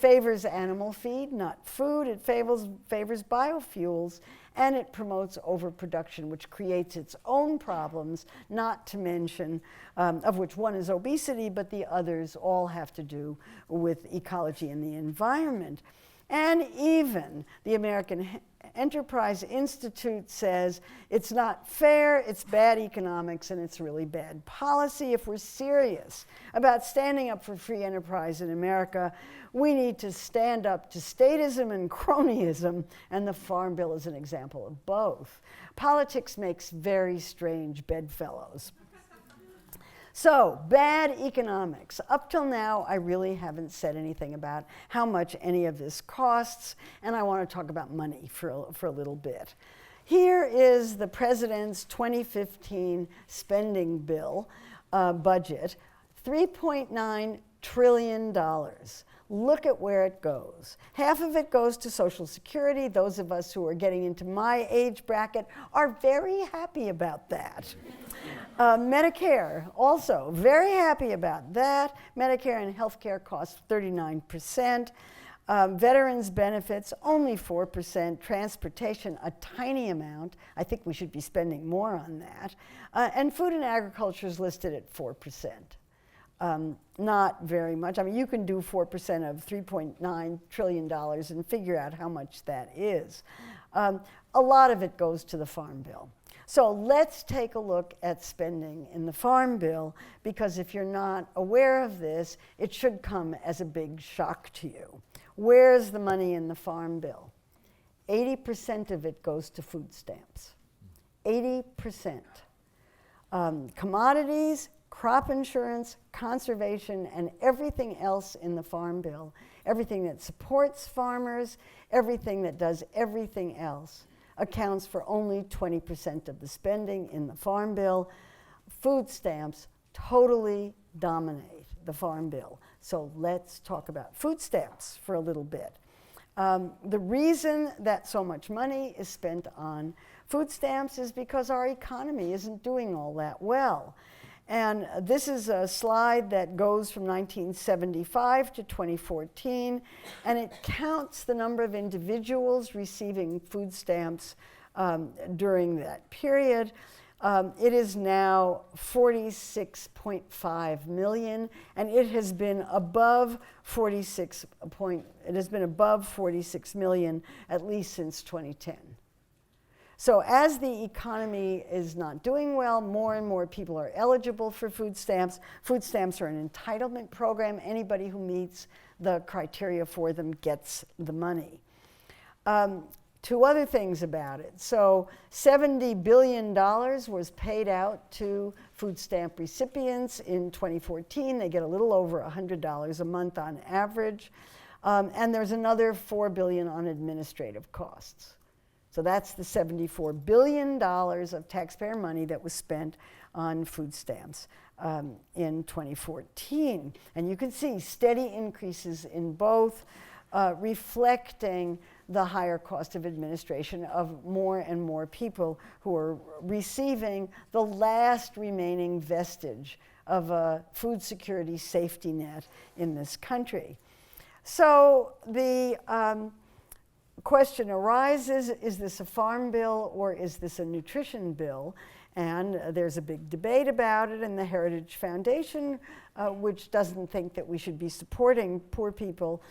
favors animal feed, not food. It favors biofuels, and it promotes overproduction, which creates its own problems, not to mention, of which one is obesity, but the others all have to do with ecology and the environment. And even the American Enterprise Institute says it's not fair, it's bad economics, and it's really bad policy. If we're serious about standing up for free enterprise in America, we need to stand up to statism and cronyism, and the Farm Bill is an example of both. Politics makes very strange bedfellows. So, bad economics. Up till now, I really haven't said anything about how much any of this costs, and I want to talk about money for a little bit. Here is the president's 2015 spending bill budget, $3.9 trillion. Look at where it goes. Half of it goes to Social Security. Those of us who are getting into my age bracket are very happy about that. Medicare, also very happy about that. Medicare and healthcare costs 39%. Veterans benefits, only 4%. Transportation, a tiny amount. I think we should be spending more on that. And food and agriculture is listed at 4%. Not very much. I mean, you can do 4% of $3.9 trillion and figure out how much that is. A lot of it goes to the Farm Bill. So let's take a look at spending in the Farm Bill, because if you're not aware of this, it should come as a big shock to you. Where's the money in the Farm Bill? 80% of it goes to food stamps. 80%. Commodities, crop insurance, conservation, and everything else in the Farm Bill, everything that supports farmers, everything that does everything else, accounts for only 20% of the spending in the Farm Bill. Food stamps totally dominate the Farm Bill. So let's talk about food stamps for a little bit. The reason that so much money is spent on food stamps is because our economy isn't doing all that well. And this is a slide that goes from 1975 to 2014, and it counts the number of individuals receiving food stamps during that period. It is now 46.5 million, and it has been above 46 million at least since 2010. So as the economy is not doing well, more and more people are eligible for food stamps. Food stamps are an entitlement program. Anybody who meets the criteria for them gets the money. Two other things about it. So $70 billion was paid out to food stamp recipients in 2014. They get a little over $100 a month on average. And there's another $4 billion on administrative costs. So that's the $74 billion of taxpayer money that was spent on food stamps in 2014. And you can see steady increases in both, reflecting the higher cost of administration of more and more people who are receiving the last remaining vestige of a food security safety net in this country. So the question arises, is this a farm bill or is this a nutrition bill? And there's a big debate about it, and the Heritage Foundation, which doesn't think that we should be supporting poor people,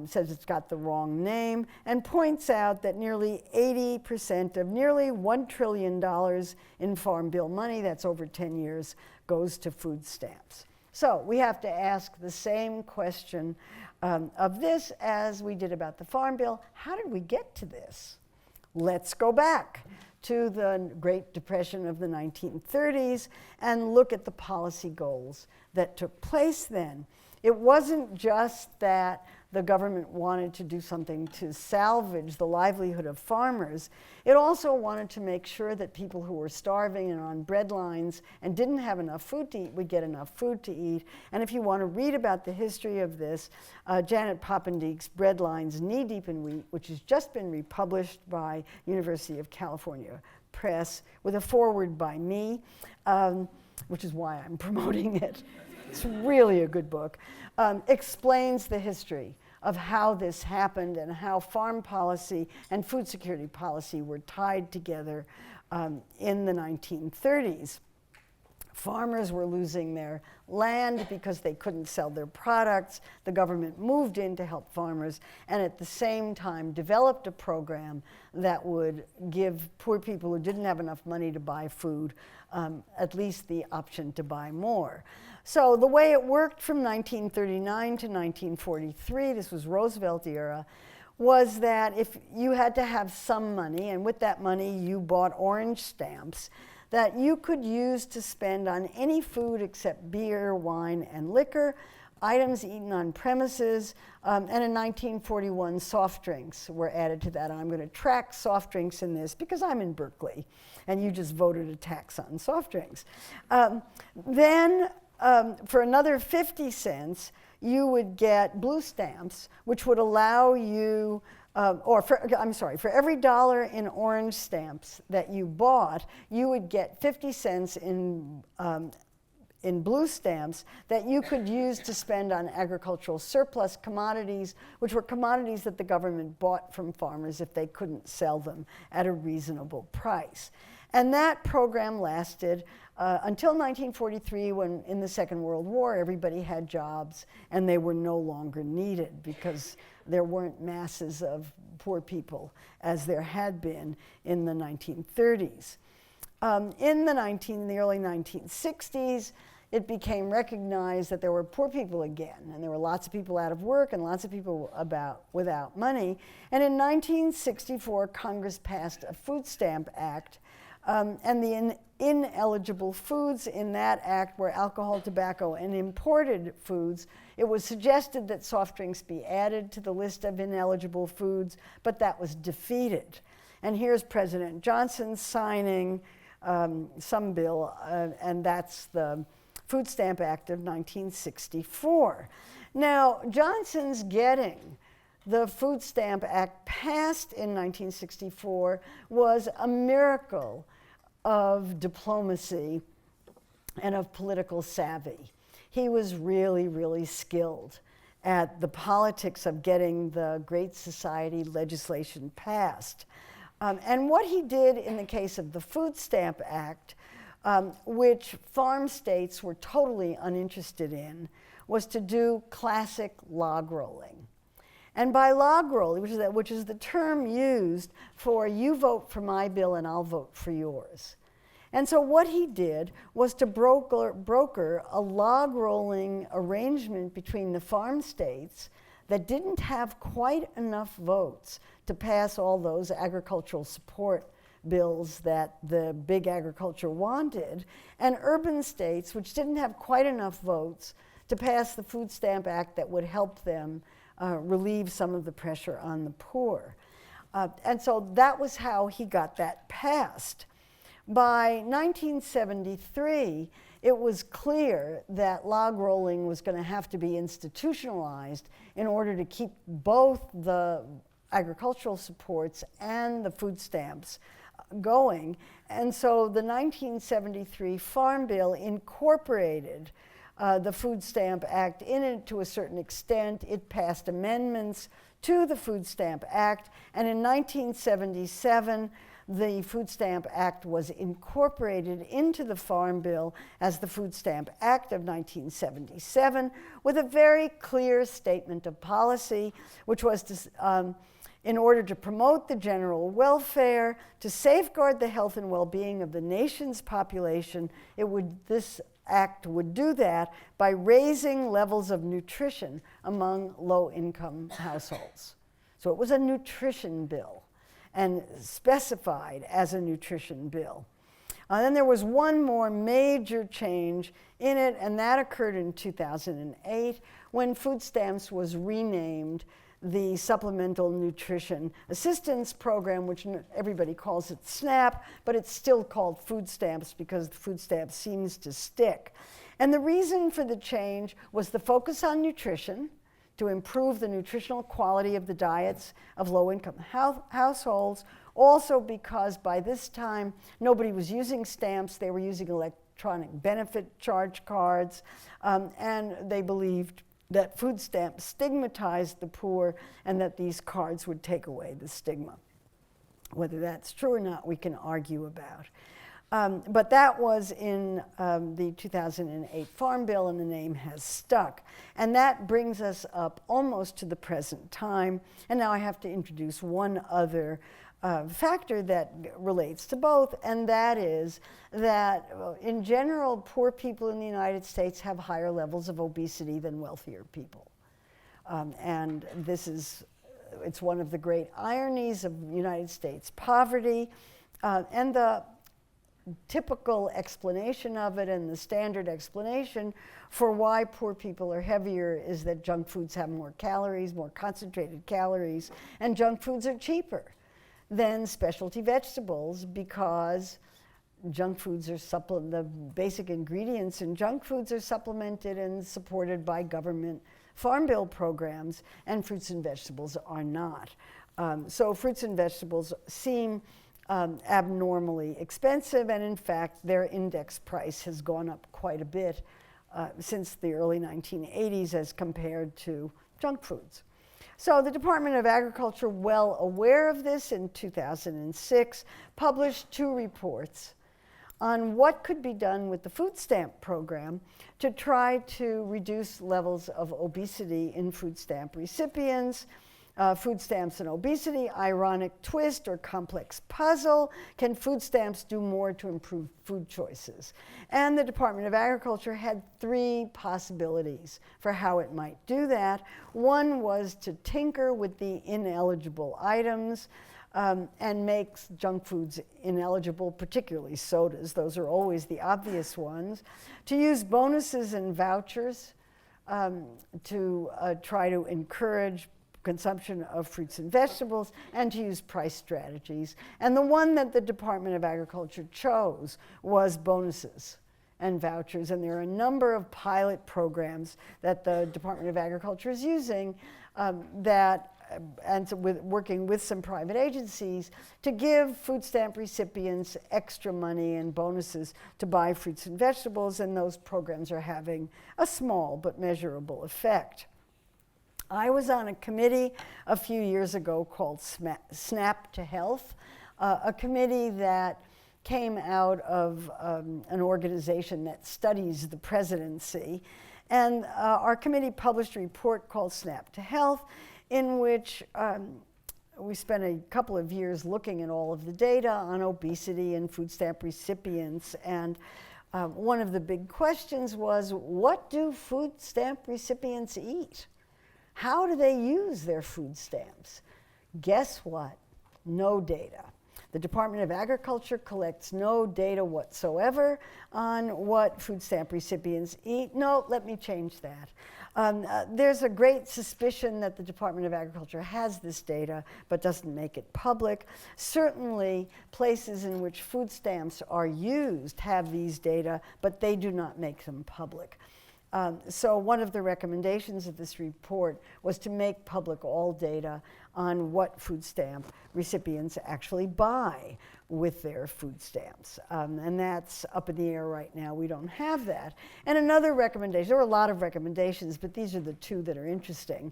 says it's got the wrong name, and points out that nearly 80% of nearly $1 trillion in farm bill money, that's over 10 years, goes to food stamps. So we have to ask the same question of this as we did about the Farm Bill. How did we get to this? Let's go back to the Great Depression of the 1930s and look at the policy goals that took place then. It wasn't just that the government wanted to do something to salvage the livelihood of farmers. It also wanted to make sure that people who were starving and on bread lines and didn't have enough food to eat would get enough food to eat. And if you want to read about the history of this, Janet Poppendiek's Bread Lines Knee Deep in Wheat, which has just been republished by University of California Press with a foreword by me, which is why I'm promoting it. It's really a good book, explains the history of how this happened and how farm policy and food security policy were tied together in the 1930s. Farmers were losing their land because they couldn't sell their products. The government moved in to help farmers and at the same time developed a program that would give poor people who didn't have enough money to buy food at least the option to buy more. So the way it worked from 1939 to 1943, this was Roosevelt era, was that if you had to have some money, and with that money you bought orange stamps, that you could use to spend on any food except beer, wine, and liquor, items eaten on premises, and in 1941 soft drinks were added to that. And I'm going to track soft drinks in this because I'm in Berkeley, and you just voted a tax on soft drinks. Then for another 50 cents, you would get blue stamps, which would allow you for every $1 in orange stamps that you bought, you would get 50 cents in blue stamps that you could use to spend on agricultural surplus commodities, which were commodities that the government bought from farmers if they couldn't sell them at a reasonable price. And that program lasted until 1943, when in the Second World War, everybody had jobs and they were no longer needed because there weren't masses of poor people as there had been in the 1930s. In the early 1960s, it became recognized that there were poor people again, and there were lots of people out of work and lots of people without money. And in 1964, Congress passed a Food Stamp Act, and the ineligible foods in that act were alcohol, tobacco, and imported foods. It was suggested that soft drinks be added to the list of ineligible foods, but that was defeated. And here's President Johnson signing some bill, and that's the Food Stamp Act of 1964. Now, Johnson's getting the Food Stamp Act passed in 1964 was a miracle of diplomacy and of political savvy. He was really, really skilled at the politics of getting the Great Society legislation passed. And what he did in the case of the Food Stamp Act, which farm states were totally uninterested in, was to do classic log rolling. And by log rolling, which is the term used for you vote for my bill and I'll vote for yours. And so what he did was to broker a log rolling arrangement between the farm states that didn't have quite enough votes to pass all those agricultural support bills that the big agriculture wanted, and urban states which didn't have quite enough votes to pass the Food Stamp Act that would help them relieve some of the pressure on the poor. And so that was how he got that passed. By 1973, it was clear that log rolling was going to have to be institutionalized in order to keep both the agricultural supports and the food stamps going. And so the 1973 Farm Bill incorporated the Food Stamp Act in it to a certain extent. It passed amendments to the Food Stamp Act, and in 1977, the Food Stamp Act was incorporated into the Farm Bill as the Food Stamp Act of 1977 with a very clear statement of policy, which was to, in order to promote the general welfare, to safeguard the health and well-being of the nation's population, this act would do that by raising levels of nutrition among low-income households. So it was a nutrition bill, and specified as a nutrition bill. Then there was one more major change in it, and that occurred in 2008 when food stamps was renamed the Supplemental Nutrition Assistance Program, which everybody calls it SNAP, but it's still called food stamps because the food stamp seems to stick. And the reason for the change was the focus on nutrition, to improve the nutritional quality of the diets of low-income households, also because by this time nobody was using stamps, they were using electronic benefit charge cards, and they believed that food stamps stigmatized the poor and that these cards would take away the stigma. Whether that's true or not, we can argue about. But that was in the 2008 Farm Bill, and the name has stuck. And that brings us up almost to the present time. And now I have to introduce one other factor that relates to both, and that is that in general, poor people in the United States have higher levels of obesity than wealthier people. And this is, it's one of the great ironies of United States poverty, and the typical explanation of it and the standard explanation for why poor people are heavier is that junk foods have more calories, more concentrated calories, and junk foods are cheaper than specialty vegetables because junk foods are the basic ingredients in junk foods are supplemented and supported by government Farm Bill programs, and fruits and vegetables are not. So fruits and vegetables seem abnormally expensive, and in fact their index price has gone up quite a bit since the early 1980s as compared to junk foods. So the Department of Agriculture, well aware of this, in 2006 published 2 reports on what could be done with the food stamp program to try to reduce levels of obesity in food stamp recipients. Food stamps and obesity, ironic twist or complex puzzle. Can food stamps do more to improve food choices? And the Department of Agriculture had 3 possibilities for how it might do that. One was to tinker with the ineligible items and makes junk foods ineligible, particularly sodas. Those are always the obvious ones. To use bonuses and vouchers to try to encourage consumption of fruits and vegetables, and to use price strategies. And the one that the Department of Agriculture chose was bonuses and vouchers. And there are a number of pilot programs that the Department of Agriculture is using and so working with some private agencies to give food stamp recipients extra money and bonuses to buy fruits and vegetables, and those programs are having a small but measurable effect. I was on a committee a few years ago called SNAP to Health, a committee that came out of an organization that studies the presidency. And our committee published a report called SNAP to Health, in which we spent a couple of years looking at all of the data on obesity and food stamp recipients. And one of the big questions was, what do food stamp recipients eat? How do they use their food stamps? Guess what? No data. The Department of Agriculture collects no data whatsoever on what food stamp recipients eat. No, let me change that. There's a great suspicion that the Department of Agriculture has this data but doesn't make it public. Certainly, places in which food stamps are used have these data, but they do not make them public. So one of the recommendations of this report was to make public all data on what food stamp recipients actually buy with their food stamps. And that's up in the air right now. We don't have that. And another recommendation, there were a lot of recommendations, but these are the 2 that are interesting.